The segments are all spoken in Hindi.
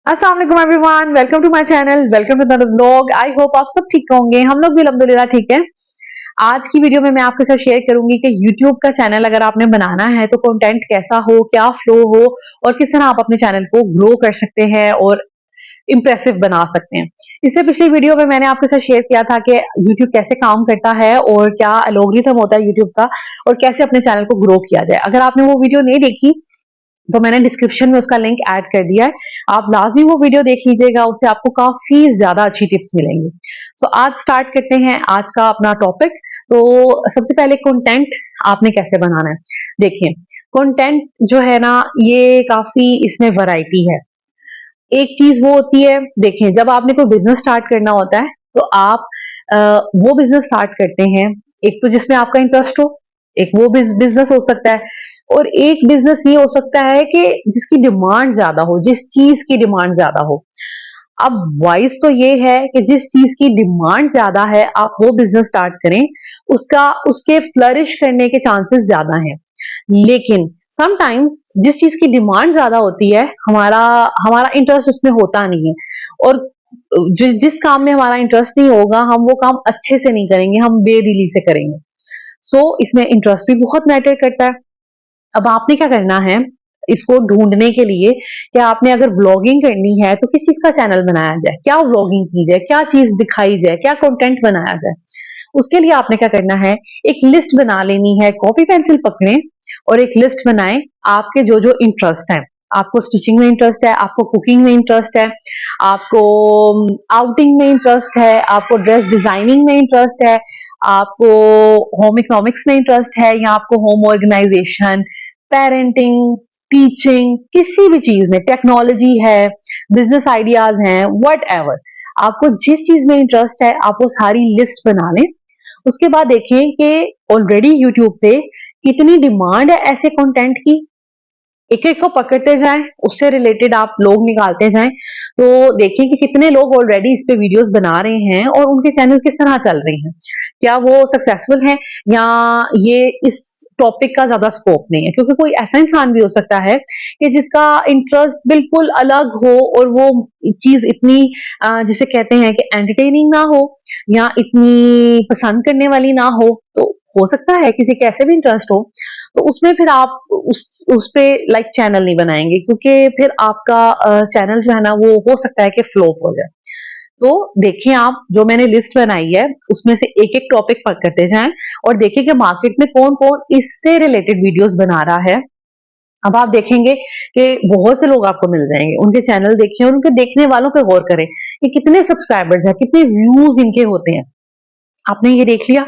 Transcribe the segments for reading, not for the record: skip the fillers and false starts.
अस्सलाम वालेकुम everyone, welcome to my channel, welcome to another vlog. I hope आप सब ठीक होंगे। हम लोग भी अल्हम्दुलिल्लाह ठीक है। आज की वीडियो में मैं आपके साथ शेयर करूंगी कि YouTube का चैनल अगर आपने बनाना है तो कंटेंट कैसा हो, क्या फ्लो हो और किस तरह आप अपने चैनल को ग्रो कर सकते हैं और इम्प्रेसिव बना सकते हैं। इससे पिछली वीडियो में मैंने आपके साथ शेयर किया था कि YouTube कैसे काम करता है और क्या एल्गोरिथम होता है YouTube का और कैसे अपने चैनल को ग्रो किया जाए। अगर आपने वो वीडियो नहीं देखी तो मैंने डिस्क्रिप्शन में उसका लिंक ऐड कर दिया है, आप लाजमी वो वीडियो देख लीजिएगा, उससे आपको काफी ज्यादा अच्छी टिप्स मिलेंगी। तो आज स्टार्ट करते हैं आज का अपना टॉपिक। तो सबसे पहले कंटेंट आपने कैसे बनाना है। देखिए, कंटेंट जो है ना, ये काफी इसमें वैरायटी है। एक चीज वो होती है, देखिए जब आपने कोई बिजनेस स्टार्ट करना होता है तो आप वो बिजनेस स्टार्ट करते हैं, एक तो जिसमें आपका इंटरेस्ट हो, एक वो बिजनेस हो सकता है, और एक बिजनेस ये हो सकता है कि जिसकी डिमांड ज्यादा हो, जिस चीज की डिमांड ज्यादा हो। अब वाइज तो ये है कि जिस चीज की डिमांड ज्यादा है आप वो बिजनेस स्टार्ट करें, उसका उसके फ्लरिश करने के चांसेस ज्यादा हैं। लेकिन समटाइम्स जिस चीज की डिमांड ज्यादा होती है, हमारा हमारा इंटरेस्ट उसमें होता नहीं है, और जिस काम में हमारा इंटरेस्ट नहीं होगा हम वो काम अच्छे से नहीं करेंगे, हम बेदिली से करेंगे। इसमें इंटरेस्ट भी बहुत मैटर करता है। अब आपने क्या करना है इसको ढूंढने के लिए कि आपने अगर व्लॉगिंग करनी है तो किस चीज का चैनल बनाया जाए, क्या व्लॉगिंग की जाए, क्या चीज दिखाई जाए, क्या कंटेंट बनाया जाए। उसके लिए आपने क्या करना है, एक लिस्ट बना लेनी है, कॉपी पेंसिल पकड़ें और एक लिस्ट बनाएं आपके जो जो इंटरेस्ट है। आपको स्टिचिंग में इंटरेस्ट है, आपको कुकिंग में इंटरेस्ट है, आपको आउटिंग में इंटरेस्ट है, आपको ड्रेस डिजाइनिंग में इंटरेस्ट है, आपको होम इकोनॉमिक्स में इंटरेस्ट है, या आपको होम ऑर्गेनाइजेशन, पेरेंटिंग, टीचिंग, किसी भी चीज में, टेक्नोलॉजी है, बिजनेस आइडियाज हैं, वट एवर, आपको जिस चीज में इंटरेस्ट है आप वो सारी लिस्ट बना लें। उसके बाद देखिए कि ऑलरेडी यूट्यूब पे कितनी डिमांड है ऐसे कंटेंट की, एक एक को पकड़ते जाएं, उससे रिलेटेड आप लोग निकालते जाएं, तो देखिए कि कितने लोग ऑलरेडी इस पे वीडियोस बना रहे हैं और उनके चैनल किस तरह चल रहे हैं, क्या वो सक्सेसफुल हैं, या ये इस टॉपिक का ज्यादा स्कोप नहीं है। क्योंकि कोई ऐसा इंसान भी हो सकता है कि जिसका इंटरेस्ट बिल्कुल अलग हो और वो चीज इतनी जिसे कहते हैं कि एंटरटेनिंग ना हो या इतनी पसंद करने वाली ना हो सकता है किसी का ऐसे भी इंटरेस्ट हो, तो उसमें फिर आप उस पे लाइक चैनल नहीं बनाएंगे, क्योंकि फिर आपका चैनल जो है ना वो हो सकता है कि फ्लॉप हो जाए। तो देखिए, आप जो मैंने लिस्ट बनाई है उसमें से एक एक टॉपिक पकड़ते जाएं और देखिए कि मार्केट में कौन कौन इससे रिलेटेड वीडियोस बना रहा है। अब आप देखेंगे कि बहुत से लोग आपको मिल जाएंगे, उनके चैनल देखिए और उनके देखने वालों पे गौर करें कि कितने सब्सक्राइबर्स हैं, कितने व्यूज इनके होते हैं। आपने ये देख लिया,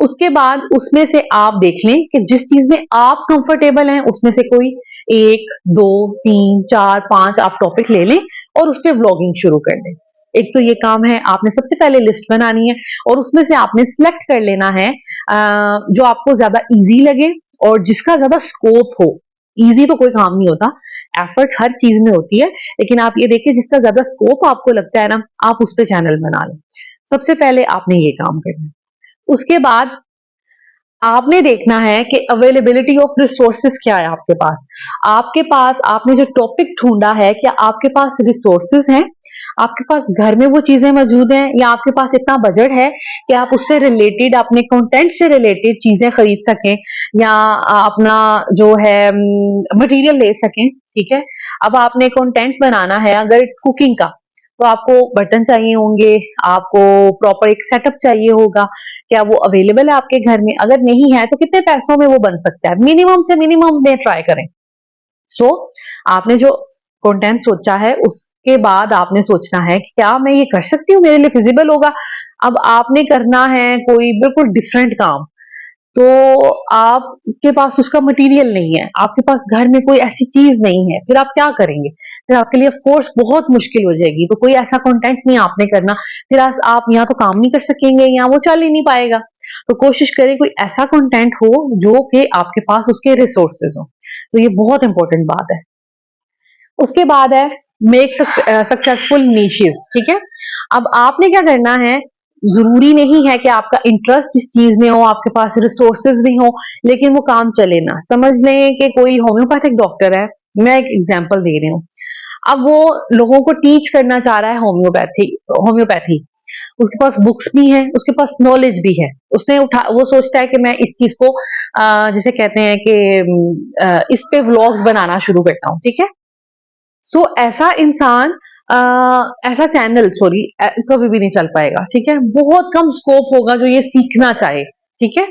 उसके बाद उसमें से आप देख लें कि जिस चीज में आप कंफर्टेबल हैं उसमें से कोई एक, दो, तीन, चार, पांच आप टॉपिक ले लें और उस पर व्लॉगिंग शुरू कर लें। एक तो ये काम है, आपने सबसे पहले लिस्ट बनानी है और उसमें से आपने सिलेक्ट कर लेना है जो आपको ज्यादा इजी लगे और जिसका ज्यादा स्कोप हो। इजी तो कोई काम नहीं होता, एफर्ट हर चीज में होती है, लेकिन आप ये देखिए जिसका ज्यादा स्कोप आपको लगता है ना, आप उस पर चैनल बना लें। सबसे पहले आपने ये काम करना है। उसके बाद आपने देखना है कि अवेलेबिलिटी ऑफ रिसोर्सेज क्या है आपके पास। आपके पास आपने जो टॉपिक ढूंढा है, क्या आपके पास रिसोर्सेज हैं, आपके पास घर में वो चीजें मौजूद हैं, या आपके पास इतना बजट है कि आप उससे रिलेटेड, अपने कंटेंट से रिलेटेड चीजें खरीद सकें या अपना जो है मटेरियल ले सकें। ठीक है, अब आपने कंटेंट बनाना है अगर कुकिंग का, तो आपको बर्तन चाहिए होंगे, आपको प्रॉपर एक सेटअप चाहिए होगा। क्या वो अवेलेबल है आपके घर में? अगर नहीं है तो कितने पैसों में वो बन सकता है, मिनिमम से मिनिमम में ट्राई करें। सो आपने जो कंटेंट सोचा है उसके बाद आपने सोचना है कि क्या मैं ये कर सकती हूँ, मेरे लिए फिजिबल होगा। अब आपने करना है कोई बिल्कुल डिफरेंट काम, तो आपके पास उसका मटेरियल नहीं है, आपके पास घर में कोई ऐसी चीज नहीं है, फिर आप क्या करेंगे? फिर आपके लिए ऑफ कोर्स बहुत मुश्किल हो जाएगी। तो कोई ऐसा कंटेंट नहीं आपने करना, फिर आप यहाँ तो काम नहीं कर सकेंगे, यहाँ वो चल ही नहीं पाएगा। तो कोशिश करें कोई ऐसा कंटेंट हो जो कि आपके पास उसके रिसोर्सेज हो। तो ये बहुत इंपॉर्टेंट बात है। उसके बाद है मेक सक्सेसफुल नीशेस। ठीक है, अब आपने क्या करना है, जरूरी नहीं है कि आपका इंटरेस्ट जिस चीज में हो, आपके पास रिसोर्सेज भी हो, लेकिन वो काम चले ना। समझ लें कि कोई होम्योपैथिक डॉक्टर है, मैं एक एग्जांपल दे रही हूँ। अब वो लोगों को टीच करना चाह रहा है होम्योपैथी होम्योपैथी। उसके पास बुक्स भी हैं, उसके पास नॉलेज भी है। वो सोचता है कि मैं इस चीज को जिसे कहते हैं कि इस पे व्लॉग्स बनाना शुरू करता हूँ, ठीक है। सो ऐसा इंसान अ, ऐसा चैनल सॉरी कभी भी नहीं चल पाएगा, ठीक है। बहुत कम स्कोप होगा जो ये सीखना चाहे, ठीक है।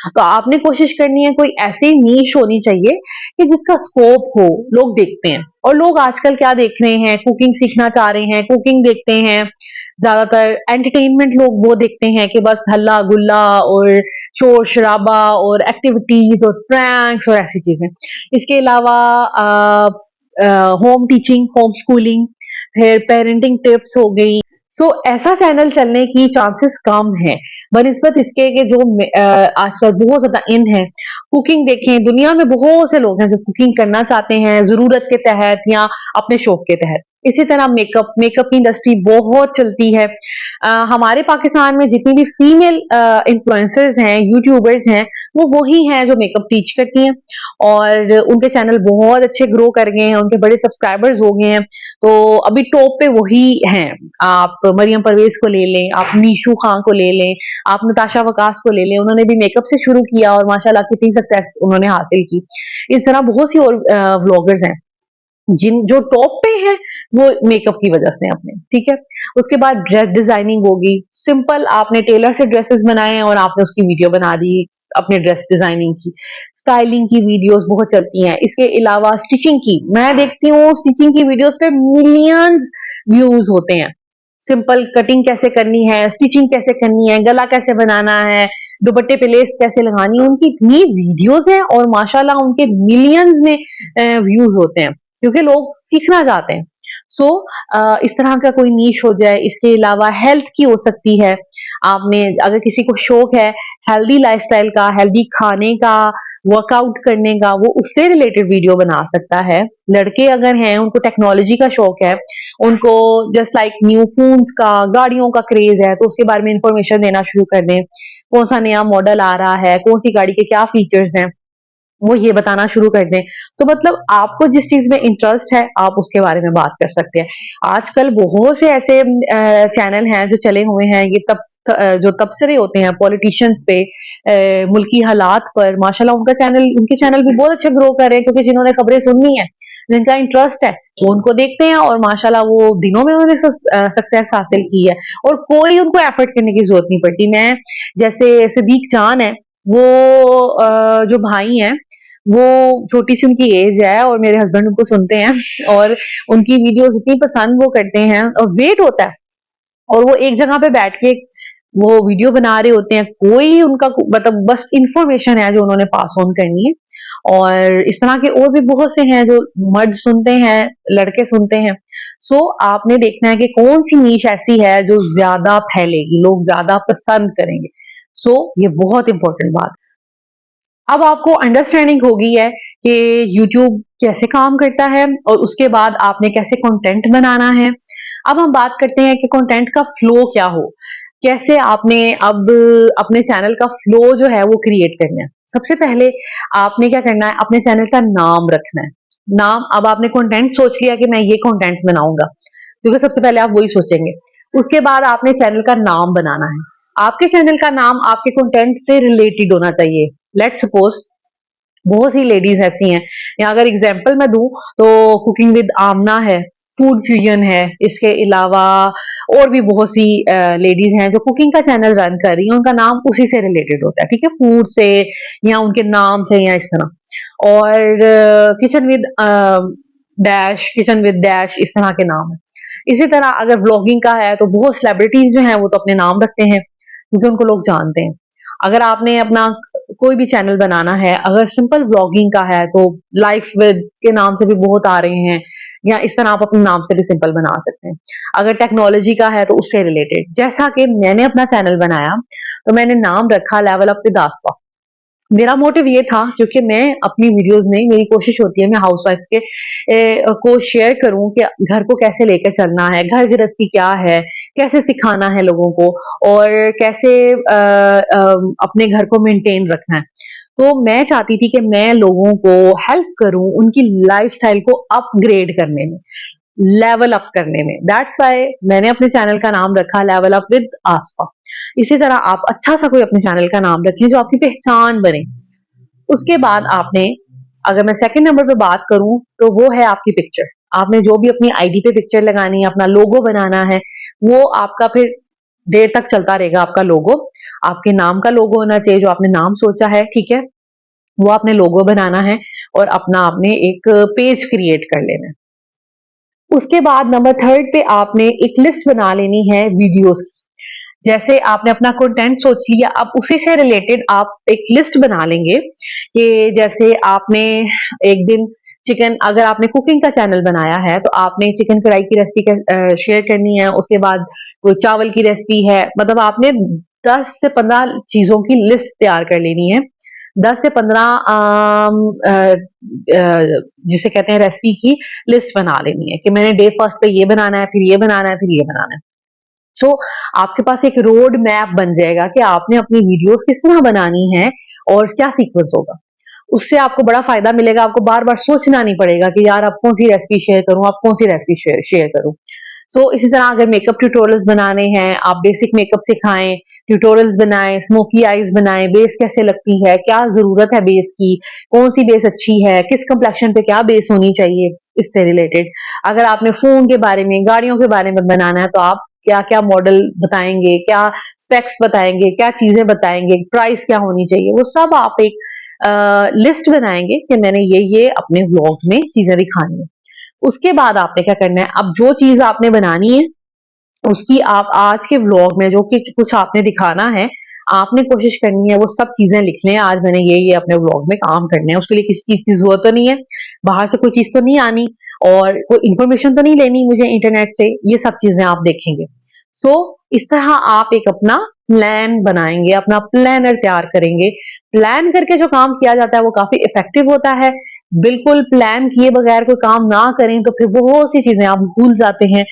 तो आपने कोशिश करनी है कोई ऐसी नीश होनी चाहिए कि जिसका स्कोप हो, लोग देखते हैं। और लोग आजकल क्या देख रहे हैं, कुकिंग सीखना चाह रहे हैं, कुकिंग देखते हैं। ज्यादातर एंटरटेनमेंट लोग वो देखते हैं कि बस हल्ला गुल्ला और शोर शराबा और एक्टिविटीज और प्रैंक्स और ऐसी चीजें। इसके अलावा होम टीचिंग, होम स्कूलिंग, फिर पेरेंटिंग टिप्स हो गई। सो ऐसा चैनल चलने की चांसेस कम है बनिस्बत इसके कि जो आजकल बहुत ज्यादा इन है। कुकिंग देखें, दुनिया में बहुत से लोग हैं जो कुकिंग करना चाहते हैं जरूरत के तहत या अपने शौक के तहत। इसी तरह मेकअप मेकअप की इंडस्ट्री बहुत चलती है। हमारे पाकिस्तान में जितनी भी फीमेल इन्फ्लुएंसर्स हैं, यूट्यूबर्स हैं, वो वही हैं जो मेकअप टीच करती हैं। और उनके चैनल बहुत अच्छे ग्रो कर गए हैं, उनके बड़े सब्सक्राइबर्स हो गए हैं। तो अभी टॉप पे वही हैं। आप मरियम परवेज को ले लें, आप नीशू खान को ले लें, आप नताशा वकास को ले लें। उन्होंने भी मेकअप से शुरू किया और माशाल्लाह कितनी सक्सेस उन्होंने हासिल की। इस तरह बहुत सी और व्लॉगर्स हैं जिन जो टॉप पे हैं, वो मेकअप की वजह से अपने, ठीक है। उसके बाद ड्रेस डिजाइनिंग होगी। सिंपल आपने टेलर से ड्रेसेस बनाए हैं और आपने उसकी वीडियो बना दी अपने ड्रेस डिजाइनिंग की। स्टाइलिंग की वीडियोस बहुत चलती हैं। इसके अलावा स्टिचिंग की मैं देखती हूँ, स्टिचिंग की वीडियोस पे मिलियंस व्यूज होते हैं। सिंपल कटिंग कैसे करनी है, स्टिचिंग कैसे करनी है, गला कैसे बनाना है, दुपट्टे पे लेस कैसे लगानी है, उनकी इतनी वीडियोस हैं और माशाल्लाह उनके मिलियंस में व्यूज होते हैं क्योंकि लोग सीखना चाहते हैं। सो इस तरह का कोई नीश हो जाए। इसके अलावा हेल्थ की हो सकती है। आपने अगर किसी को शौक है हेल्दी लाइफस्टाइल का, हेल्दी खाने का, वर्कआउट करने का, वो उससे रिलेटेड वीडियो बना सकता है। लड़के अगर हैं उनको टेक्नोलॉजी का शौक है, उनको जस्ट लाइक न्यू फोन्स का, गाड़ियों का क्रेज है, तो उसके बारे में इंफॉर्मेशन देना शुरू कर दें। कौन सा नया मॉडल आ रहा है, कौन सी गाड़ी के क्या फीचर्स हैं, वो ये बताना शुरू कर दें। तो मतलब आपको जिस चीज में इंटरेस्ट है आप उसके बारे में बात कर सकते हैं। आजकल बहुत से ऐसे चैनल हैं जो चले हुए हैं। ये जो तबसरे होते हैं पॉलिटिशियंस पे, मुल्की हालात पर, माशाल्लाह उनके चैनल भी बहुत अच्छे ग्रो कर रहे हैं क्योंकि जिन्होंने खबरें सुननी है, जिनका इंटरेस्ट है, वो उनको देखते हैं और माशाल्लाह वो दिनों में उन्होंने सक्सेस हासिल की है और कोई उनको एफर्ट करने की जरूरत नहीं पड़ती। मैं जैसे सिद्दीक जान है, वो जो भाई हैं, वो छोटी सी उनकी एज है और मेरे हस्बैंड उनको सुनते हैं और उनकी वीडियोस इतनी पसंद वो करते हैं और वेट होता है और वो एक जगह पे बैठ के वो वीडियो बना रहे होते हैं। कोई उनका मतलब बस इंफॉर्मेशन है जो उन्होंने पास ऑन करनी है। और इस तरह के और भी बहुत से हैं जो मर्द सुनते हैं, लड़के सुनते हैं। सो आपने देखना है कि कौन सी नीश ऐसी है जो ज्यादा फैलेगी, लोग ज्यादा पसंद करेंगे। सो ये बहुत इंपॉर्टेंट बात। अब आपको अंडरस्टैंडिंग हो गई है कि यूट्यूब कैसे काम करता है और उसके बाद आपने कैसे कंटेंट बनाना है। अब हम बात करते हैं कि कंटेंट का फ्लो क्या हो, कैसे आपने अब अपने चैनल का फ्लो जो है वो क्रिएट करना है। सबसे पहले आपने क्या करना है, अपने चैनल का नाम रखना है। नाम, अब आपने कंटेंट सोच लिया कि मैं ये कंटेंट बनाऊंगा, क्योंकि सबसे पहले आप वही सोचेंगे। उसके बाद आपने चैनल का नाम बनाना है। आपके चैनल का नाम आपके कंटेंट से रिलेटेड होना चाहिए। लेट सपोज बहुत सी लेडीज ऐसी हैं, या अगर एग्जांपल मैं दूं तो कुकिंग विद आमना है, फूड फ्यूजन है, इसके अलावा और भी बहुत सी लेडीज हैं जो कुकिंग का चैनल रन कर रही हैं, उनका नाम उसी से रिलेटेड होता है, ठीक है, फूड से या उनके नाम से या इस तरह। और kitchen with dash, kitchen with dash, इस तरह के नाम है। इसी तरह अगर व्लॉगिंग का है तो बहुत सेलिब्रिटीज जो हैं वो तो अपने नाम रखते हैं क्योंकि उनको लोग जानते हैं। अगर आपने अपना कोई भी चैनल बनाना है, अगर सिंपल व्लॉगिंग का है तो लाइफ विद के नाम से भी बहुत आ रहे हैं, या इस तरह आप अपने नाम से भी सिंपल बना सकते हैं। अगर टेक्नोलॉजी का है तो उससे रिलेटेड, जैसा कि मैंने अपना चैनल बनाया तो मैंने नाम रखा लेवल अप विद आसफा। मेरा मोटिव ये था क्योंकि मैं अपनी वीडियोस में, मेरी कोशिश होती है मैं हाउस वाइफ्स के को शेयर करूं कि घर को कैसे लेकर चलना है, घर गृहस्थी क्या है, कैसे सिखाना है लोगों को, और कैसे अपने घर को मेंटेन रखना है। तो मैं चाहती थी कि मैं लोगों को हेल्प करूं उनकी लाइफस्टाइल को अपग्रेड करने में। लेवल अप करने में। दैट्स वाई मैंने अपने चैनल का नाम रखा लेवल अप विद आस्पा। इसी तरह आप अच्छा सा कोई अपने चैनल का नाम रखें जो आपकी पहचान बने। उसके बाद आपने, अगर मैं सेकंड नंबर पे बात करूं तो वो है आपकी पिक्चर। आपने जो भी अपनी आईडी पे पिक्चर लगानी है, अपना लोगो बनाना है, वो आपका फिर देर तक चलता रहेगा। आपका लोगो आपके नाम का लोगो होना चाहिए, जो आपने नाम सोचा है, ठीक है, वो आपने लोगो बनाना है और अपना आपने एक पेज क्रिएट कर लेना है। उसके बाद नंबर थर्ड पे आपने एक लिस्ट बना लेनी है वीडियोस की। जैसे आपने अपना कंटेंट सोच लिया, अब उसी से रिलेटेड आप एक लिस्ट बना लेंगे कि जैसे आपने एक दिन चिकन, अगर आपने कुकिंग का चैनल बनाया है तो आपने चिकन कढ़ाई की रेसिपी शेयर करनी है। उसके बाद कोई चावल की रेसिपी है, मतलब आपने 10 से 15 चीजों की लिस्ट तैयार कर लेनी है। 10 से 15 जिसे कहते हैं रेसिपी की लिस्ट बना लेनी है कि मैंने डे फर्स्ट पे ये बनाना है, फिर ये बनाना है, फिर ये बनाना है। सो आपके पास एक रोड मैप बन जाएगा कि आपने अपनी वीडियोस किस तरह बनानी है और क्या सीक्वेंस होगा। उससे आपको बड़ा फायदा मिलेगा। आपको बार बार सोचना नहीं पड़ेगा कि यार अब कौन सी रेसिपी शेयर करूं, अब कौन सी रेसिपी शेयर करूं। सो इसी तरह अगर मेकअप ट्यूटोरियल्स बनाने हैं, आप बेसिक मेकअप सिखाएं, ट्यूटोरियल्स बनाएं, स्मोकी आईज बनाएं, बेस कैसे लगती है, क्या जरूरत है बेस की, कौन सी बेस अच्छी है, किस कंप्लेक्शन पे क्या बेस होनी चाहिए, इससे रिलेटेड। अगर आपने फोन के बारे में, गाड़ियों के बारे में बनाना है तो आप क्या क्या मॉडल बताएंगे, क्या स्पेक्स बताएंगे, क्या चीजें बताएंगे, प्राइस क्या होनी चाहिए, वो सब आप एक लिस्ट बनाएंगे कि मैंने ये अपने व्लॉग में चीजें दिखानी है। उसके बाद आपने क्या करना है, अब जो चीज आपने बनानी है उसकी आप आज के व्लॉग में जो कि कुछ आपने दिखाना है, आपने कोशिश करनी है वो सब चीजें लिख लें। आज मैंने ये अपने व्लॉग में काम करने हैं, उसके लिए किसी चीज की जरूरत तो नहीं है, बाहर से कोई चीज तो नहीं आनी और कोई इंफॉर्मेशन तो नहीं लेनी मुझे इंटरनेट से, ये सब चीजें आप देखेंगे। सो इस तरह आप एक अपना प्लान बनाएंगे, अपना प्लानर तैयार करेंगे। प्लान करके जो काम किया जाता है वो काफी इफेक्टिव होता है। बिल्कुल प्लान किए बगैर कोई काम ना करें तो फिर बहुत सी चीजें आप भूल जाते हैं।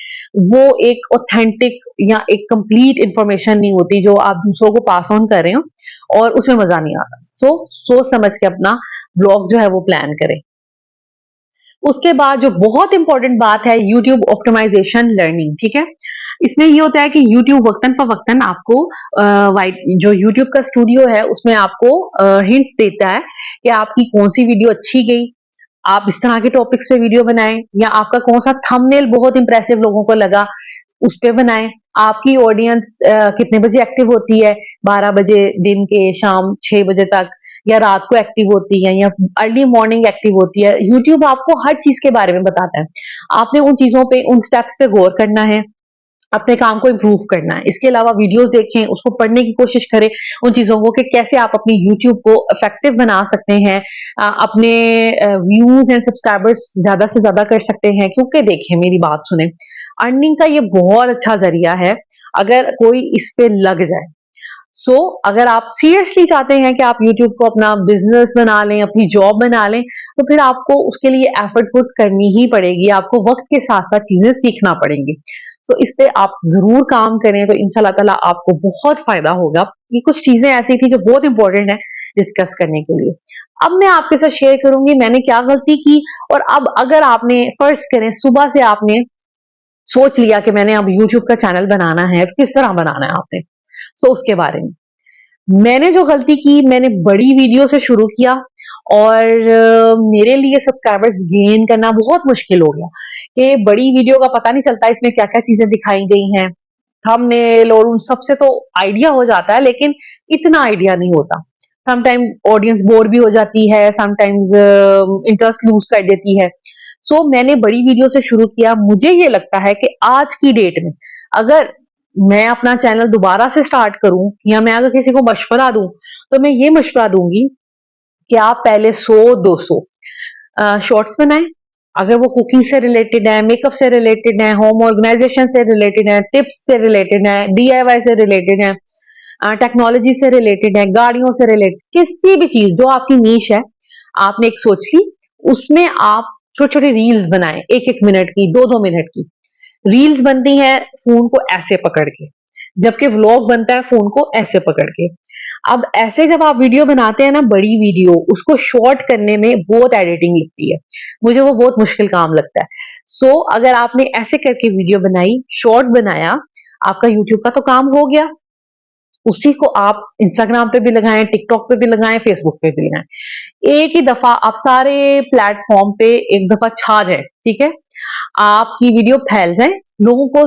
वो एक ऑथेंटिक या एक कंप्लीट इंफॉर्मेशन नहीं होती जो आप दूसरों को पास ऑन कर रहे हो और उसमें मजा नहीं आता। सो सोच समझ के अपना ब्लॉग जो है वो प्लान करें। उसके बाद जो बहुत इंपॉर्टेंट बात है, यूट्यूब ऑप्टिमाइजेशन लर्निंग, ठीक है। इसमें ये होता है कि यूट्यूब वक्तन पर वक्तन आपको वाइट जो यूट्यूब का स्टूडियो है उसमें आपको हिंट्स देता है कि आपकी कौन सी वीडियो अच्छी गई, आप इस तरह के टॉपिक्स पे वीडियो बनाएं, या आपका कौन सा थंबनेल बहुत इंप्रेसिव लोगों को लगा उस पे बनाएं। आपकी ऑडियंस कितने बजे एक्टिव होती है, 12 बजे दिन के, शाम 6 बजे तक, या रात को एक्टिव होती है, या अर्ली मॉर्निंग एक्टिव होती है। यूट्यूब आपको हर चीज के बारे में बताता है। आपने उन चीजों पे, उन स्टेप्स पे गौर करना है, अपने काम को इम्प्रूव करना है। इसके अलावा वीडियोस देखें, उसको पढ़ने की कोशिश करें उन चीजों को कि कैसे आप अपनी यूट्यूब को इफेक्टिव बना सकते हैं, अपने व्यूज एंड सब्सक्राइबर्स ज्यादा से ज्यादा कर सकते हैं। क्योंकि देखें, मेरी बात सुने, अर्निंग का ये बहुत अच्छा जरिया है अगर कोई इस पे लग जाए। अगर आप सीरियसली चाहते हैं कि आप यूट्यूब को अपना बिजनेस बना लें, अपनी जॉब बना लें, तो फिर आपको उसके लिए एफर्ट पुट करनी ही पड़ेगी। आपको वक्त के साथ साथ चीजें सीखना पड़ेंगी। तो इस पे आप जरूर काम करें, तो इंशाल्लाह ताला आपको बहुत फायदा होगा। ये कुछ चीजें ऐसी थी जो बहुत इंपॉर्टेंट है डिस्कस करने के लिए। अब मैं आपके साथ शेयर करूंगी मैंने क्या गलती की, और अब अगर आपने फर्ज करें सुबह से आपने सोच लिया कि मैंने अब यूट्यूब का चैनल बनाना है, तो किस तरह बनाना है आपने, तो उसके बारे में मैंने जो गलती की, मैंने बड़ी वीडियो से शुरू किया और मेरे लिए सब्सक्राइबर्स गेन करना बहुत मुश्किल हो गया कि बड़ी वीडियो का पता नहीं चलता इसमें क्या क्या चीजें दिखाई गई हैं, थंबनेल और उन सबसे तो आइडिया हो जाता है लेकिन इतना आइडिया नहीं होता। समटाइम ऑडियंस बोर भी हो जाती है, समटाइम्स इंटरेस्ट लूज कर देती है। मैंने बड़ी वीडियो से शुरू किया। मुझे ये लगता है कि आज की डेट में अगर मैं अपना चैनल दोबारा से स्टार्ट करूं या मैं अगर किसी को मशवरा दूं, तो मैं ये मशवरा दूंगी कि आप पहले 100-200 शॉर्ट्स बनाएं। अगर वो कुकिंग से रिलेटेड है, मेकअप से रिलेटेड है, होम ऑर्गेनाइजेशन से रिलेटेड है, टिप्स से रिलेटेड है, डीआईवाई से रिलेटेड है, टेक्नोलॉजी से रिलेटेड है, गाड़ियों से रिलेटेड, किसी भी चीज जो आपकी नीश है, आपने एक सोच ली, उसमें आप छोटी छोटी रील्स बनाएं, 1-1 मिनट की, 2-2 मिनट की रील्स बनती है फोन को ऐसे पकड़ के, जबकि व्लॉग बनता है फोन को ऐसे पकड़ के। अब ऐसे जब आप वीडियो बनाते हैं ना, बड़ी वीडियो, उसको शॉर्ट करने में बहुत एडिटिंग लगती है, मुझे वो बहुत मुश्किल काम लगता है। अगर आपने ऐसे करके वीडियो बनाई, शॉर्ट बनाया, आपका यूट्यूब का तो काम हो गया। उसी को आप इंस्टाग्राम पे भी लगाएं, टिकटॉक पे भी लगाएं, फेसबुक पे भी लगाएं। एक ही दफा आप सारे प्लेटफॉर्म पे एक दफा छा जाए, ठीक है, आपकी वीडियो फैल जाए, लोगों को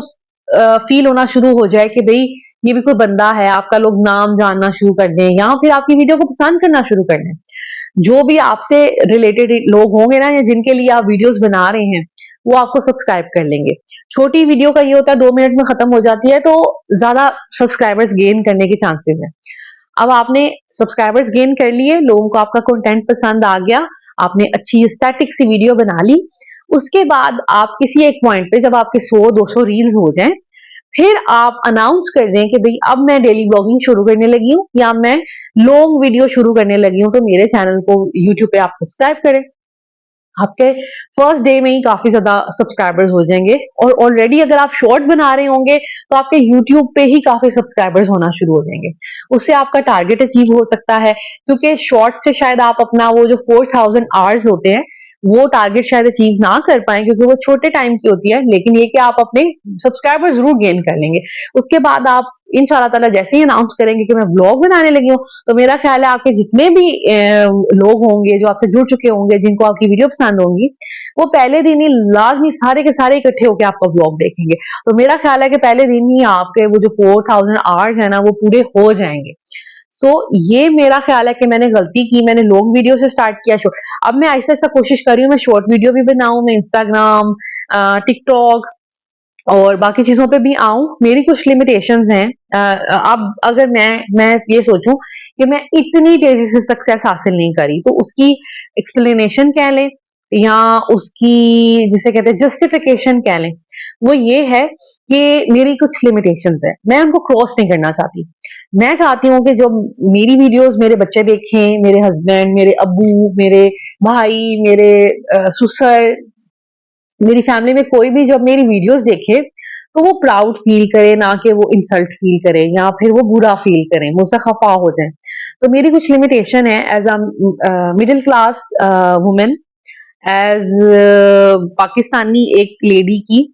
फील होना शुरू हो जाए कि भाई ये भी कोई बंदा है, आपका लोग नाम जानना शुरू कर दें या फिर आपकी वीडियो को पसंद करना शुरू कर दें। जो भी आपसे रिलेटेड लोग होंगे ना, या जिनके लिए आप वीडियोस बना रहे हैं, वो आपको सब्सक्राइब कर लेंगे। छोटी वीडियो का ये होता है 2 मिनट में खत्म हो जाती है, तो ज्यादा सब्सक्राइबर्स गेन करने के चांसेस है। अब आपने सब्सक्राइबर्स गेन कर लिए, लोगों को आपका कंटेंट पसंद आ गया, आपने अच्छी स्टैटिक सी वीडियो बना ली। उसके बाद आप किसी एक पॉइंट पे जब आपके 100-200 रील्स हो जाएं, फिर आप अनाउंस कर दें कि भाई अब मैं डेली ब्लॉगिंग शुरू करने लगी हूँ या मैं लॉन्ग वीडियो शुरू करने लगी हूँ, तो मेरे चैनल को यूट्यूब पे आप सब्सक्राइब करें। आपके फर्स्ट डे में ही काफी ज्यादा सब्सक्राइबर्स हो जाएंगे, और ऑलरेडी अगर आप शॉर्ट बना रहे होंगे तो आपके यूट्यूब पे ही काफी सब्सक्राइबर्स होना शुरू हो जाएंगे। उससे आपका टारगेट अचीव हो सकता है, क्योंकि शॉर्ट से शायद आप अपना वो जो 4000 आवर्स होते हैं वो टारगेट शायद अचीव ना कर पाए, क्योंकि वो छोटे टाइम की होती है, लेकिन ये कि आप अपने सब्सक्राइबर जरूर गेन कर लेंगे। उसके बाद आप इंशाल्लाह ताला जैसे ही अनाउंस करेंगे कि मैं ब्लॉग बनाने लगी हूँ, तो मेरा ख्याल है आपके जितने भी लोग होंगे जो आपसे जुड़ चुके होंगे, जिनको आपकी वीडियो पसंद होंगी, वो पहले दिन ही लाजमी सारे के सारे इकट्ठे होकर आपका ब्लॉग देखेंगे। तो मेरा ख्याल है कि पहले दिन ही आपके वो जो 4000 आवर्स है ना, वो पूरे हो जाएंगे। ये मेरा ख्याल है कि मैंने गलती की, मैंने लॉन्ग वीडियो से स्टार्ट किया शॉर्ट। अब मैं ऐसा ऐसा कोशिश कर रही हूँ, मैं शॉर्ट वीडियो भी बनाऊं, मैं इंस्टाग्राम, टिकटॉक और बाकी चीजों पे भी आऊं। मेरी कुछ लिमिटेशंस हैं। अब अगर मैं ये सोचूं कि मैं इतनी तेजी से सक्सेस हासिल नहीं करी, तो उसकी एक्सप्लेनेशन कह लें या उसकी जिसे कहते हैं जस्टिफिकेशन कह लें, वो ये है कि मेरी कुछ लिमिटेशंस है, मैं उनको क्रॉस नहीं करना चाहती। मैं चाहती हूँ कि जो मेरी वीडियोस मेरे बच्चे देखें, मेरे हस्बैंड, मेरे अब्बू, मेरे भाई, मेरे सुसर, मेरी फैमिली में कोई भी जब मेरी वीडियोस देखे, तो वो प्राउड फील करे, ना कि वो इंसल्ट फील करे या फिर वो बुरा फील करे, मुझसे खफा हो जाए। तो मेरी कुछ लिमिटेशन है as a middle class women, as Pakistani एक लेडी की।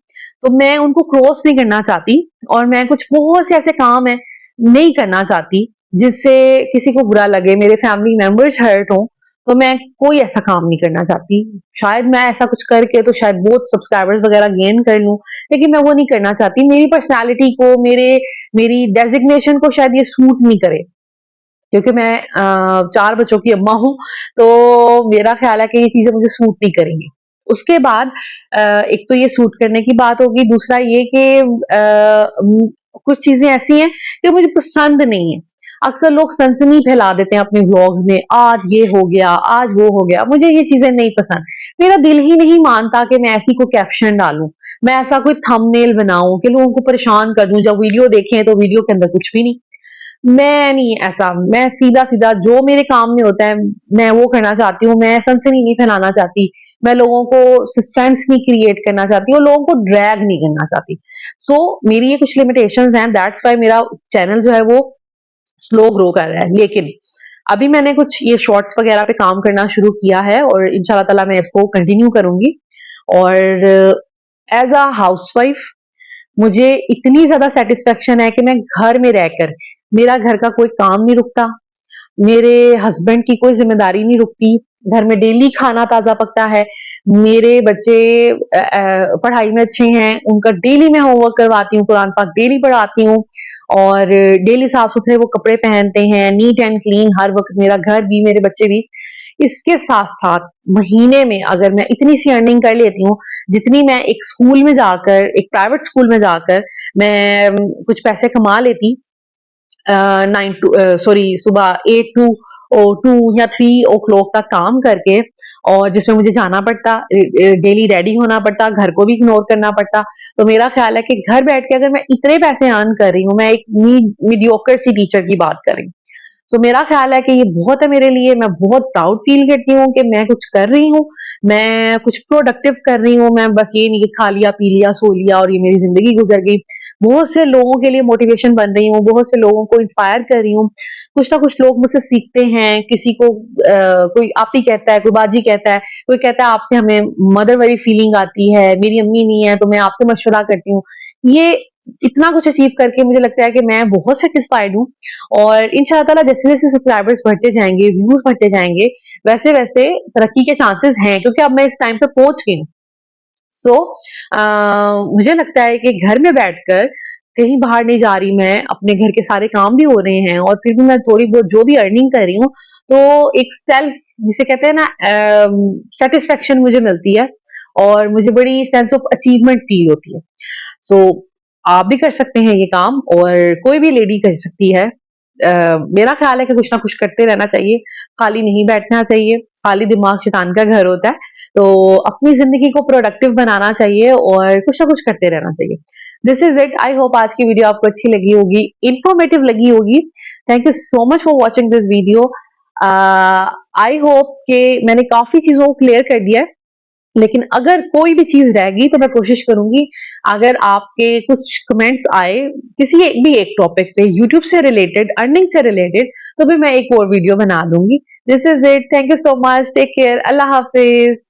तो मैं उनको क्रॉस नहीं करना चाहती, और मैं कुछ बहुत से ऐसे काम है नहीं करना चाहती जिससे किसी को बुरा लगे, मेरे फैमिली मेंबर्स हर्ट हो। तो मैं कोई ऐसा काम नहीं करना चाहती। शायद मैं ऐसा कुछ करके तो शायद बहुत सब्सक्राइबर्स वगैरह गेन कर लूं, लेकिन मैं वो नहीं करना चाहती। मेरी पर्सनालिटी को, मेरी डेजिग्नेशन को शायद ये सूट नहीं करे, क्योंकि मैं 4 बच्चों की अम्मा हूँ। तो मेरा ख्याल है कि ये चीजें मुझे सूट नहीं करेंगी। उसके बाद एक तो ये सूट करने की बात होगी, दूसरा ये कि कुछ चीजें ऐसी हैं कि मुझे पसंद नहीं है। अक्सर लोग सनसनी फैला देते हैं अपने व्लॉग में, आज ये हो गया, आज वो हो गया। मुझे ये चीजें नहीं पसंद। मेरा दिल ही नहीं मानता कि मैं ऐसी कोई कैप्शन डालूं, मैं ऐसा कोई थंबनेल बनाऊं कि लोगों को परेशान कर दूं, जब वीडियो देखें तो वीडियो के अंदर कुछ भी नहीं। मैं नहीं ऐसा, मैं सीधा सीधा जो मेरे काम में होता है मैं वो करना चाहती हूँ। मैं सनसनी नहीं फैलाना चाहती, मैं लोगों को सस्पेंस नहीं क्रिएट करना चाहती और लोगों को ड्रैग नहीं करना चाहती। मेरी ये कुछ लिमिटेशंस हैं, दैट्स वाई मेरा चैनल जो है वो स्लो ग्रो कर रहा है। लेकिन अभी मैंने कुछ ये शॉर्ट्स वगैरह पे काम करना शुरू किया है, और इंशाल्लाह ताला मैं इसको कंटिन्यू करूंगी। और एज अ हाउसवाइफ मुझे इतनी ज्यादा सेटिस्फेक्शन है कि मैं घर में रहकर, मेरा घर का कोई काम नहीं रुकता, मेरे हस्बैंड की कोई जिम्मेदारी नहीं रुकती, घर में डेली खाना ताजा पकता है, मेरे बच्चे पढ़ाई में अच्छे हैं, उनका डेली मैं होमवर्क करवाती हूँ, कुरान पाक डेली पढ़ाती हूँ, और डेली साफ सुथरे वो कपड़े पहनते हैं, नीट एंड क्लीन हर वक्त, मेरा घर भी, मेरे बच्चे भी। इसके साथ साथ महीने में अगर मैं इतनी सी अर्निंग कर लेती हूँ जितनी मैं एक स्कूल में जाकर, एक प्राइवेट स्कूल में जाकर मैं कुछ पैसे कमा लेती, सुबह 8 to 2 या 3 o'clock तक काम करके, और जिसमें मुझे जाना पड़ता, डेली रेडी होना पड़ता, घर को भी इग्नोर करना पड़ता। तो मेरा ख्याल है कि घर बैठ के अगर मैं इतने पैसे अर्न कर रही हूँ, मैं एक मीडियोकर सी टीचर की बात कर रही हूँ, तो मेरा ख्याल है कि ये बहुत है मेरे लिए। मैं बहुत प्राउड फील करती हूँ कि मैं कुछ कर रही हूँ, मैं कुछ प्रोडक्टिव कर रही हूँ। मैं बस ये नहीं कि खा लिया, पी लिया, सो लिया और ये मेरी जिंदगी गुजर गई। बहुत से लोगों के लिए मोटिवेशन बन रही हूँ, बहुत से लोगों को इंस्पायर कर रही हूँ। कुछ ना कुछ लोग मुझसे सीखते हैं, किसी को कोई आपी कहता है, कोई बाजी कहता है, कोई कहता है आपसे हमें मदर वाली फीलिंग आती है, मेरी अम्मी नहीं है तो मैं आपसे मशवरा करती हूँ। ये इतना कुछ अचीव करके मुझे लगता है कि मैं बहुत सैटिस्फाइड हूँ और इंशाअल्लाह ताला जैसे-जैसे सब्सक्राइबर्स बढ़ते जाएँगे, व्यूज़ बढ़ते जाएँगे, वैसे-वैसे तरक्की के चांसेस हैं क्योंकि अब मैं इस टाइम पे पहुँच गई हूँ। सो मुझे लगता है कि घर में बैठकर कहीं बाहर नहीं जा रही मैं, अपने घर के सारे काम भी हो रहे हैं और फिर भी मैं थोड़ी बहुत जो भी अर्निंग कर रही हूँ, तो एक सेल्फ जिसे कहते हैं ना सैटिस्फैक्शन मुझे मिलती है और मुझे बड़ी सेंस ऑफ अचीवमेंट फील होती है। सो आप भी कर सकते हैं ये काम और कोई भी लेडी कर सकती है। मेरा ख्याल है कि कुछ ना कुछ करते रहना चाहिए, खाली नहीं बैठना चाहिए, खाली दिमाग शैतान का घर होता है। तो अपनी ज़िंदगी को प्रोडक्टिव बनाना चाहिए और कुछ ना कुछ करते रहना चाहिए। This is it. I hope आज की वीडियो आपको अच्छी लगी होगी, इन्फॉर्मेटिव लगी होगी। Thank you so much for watching this video. I hope कि मैंने काफ़ी चीज़ों को क्लियर कर दिया है। लेकिन अगर कोई भी चीज़ रह गई तो मैं कोशिश करूँगी अगर आपके कुछ कमेंट्स आए किसी भी एक टॉपिक पे यूट्यूब से रिलेटेड, अर्निंग से रिलेटेड तो भी मैं एक और वीडियो बना दूँगी। This is it. Thank you so much. Take care. अल्लाह हाफ़िज़।